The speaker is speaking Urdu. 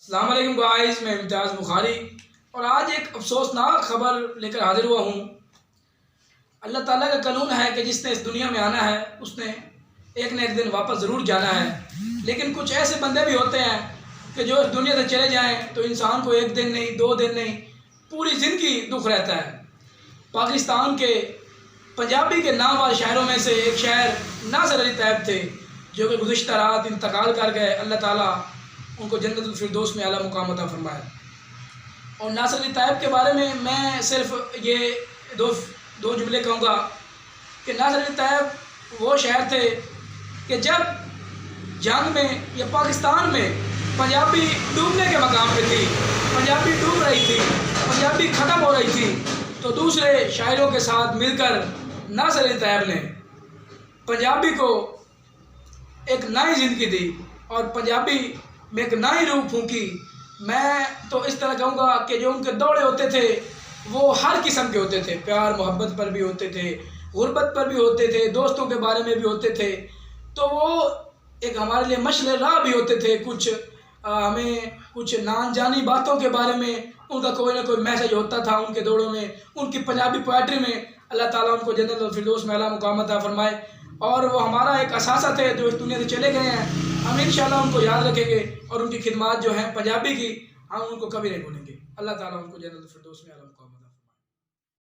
السلام علیکم گائز، میں امتیاز بخاری اور آج ایک افسوسناک خبر لے کر حاضر ہوا ہوں۔ اللہ تعالیٰ کا قانون ہے کہ جس نے اس دنیا میں آنا ہے اس نے ایک نہ ایک دن واپس ضرور جانا ہے، لیکن کچھ ایسے بندے بھی ہوتے ہیں کہ جو اس دنیا سے چلے جائیں تو انسان کو ایک دن نہیں، 2 دن نہیں، پوری زندگی دکھ رہتا ہے۔ پاکستان کے پنجابی کے نامور شاعروں میں سے ایک شاعر ناصر علی طیب تھے جو کہ گزشتہ رات انتقال کر گئے۔ اللہ تعالیٰ ان کو جنت الفردوس میں اعلیٰ مقام عطا فرمائے۔ اور ناصر علی طیب کے بارے میں صرف یہ دو جملے کہوں گا کہ ناصر علی طیب وہ شاعر تھے کہ جب جنگ میں یا پاکستان میں پنجابی ڈوبنے کے مقام پہ تھی، پنجابی ڈوب رہی تھی، پنجابی ختم ہو رہی تھی، تو دوسرے شاعروں کے ساتھ مل کر ناصر علی طیب نے پنجابی کو ایک نئی زندگی دی اور پنجابی میں ایک نئی روح پھونکی۔ میں تو اس طرح کہوں گا کہ جو ان کے دوڑے ہوتے تھے وہ ہر قسم کے ہوتے تھے، پیار محبت پر بھی ہوتے تھے، غربت پر بھی ہوتے تھے، دوستوں کے بارے میں بھی ہوتے تھے، تو وہ ایک ہمارے لیے مشعل راہ بھی ہوتے تھے۔ ہمیں کچھ نان جانی باتوں کے بارے میں ان کا کوئی نہ کوئی میسج ہوتا تھا ان کے دوڑوں میں، ان کی پنجابی پوئٹری میں۔ اللہ تعالیٰ ان کو جنت الفردوس میں اعلیٰ مقام عطا فرمائے، اور وہ ہمارا ایک اثاثہ تھے جو اس دنیا سے چلے گئے ہیں۔ ہم انشاءاللہ ان کو یاد رکھیں گے اور ان کی خدمات جو ہیں پنجابی کی، ہم ان کو کبھی نہیں بھولیں گے۔ اللہ تعالیٰ ان کو جنت الفردوس میں اعلیٰ مقام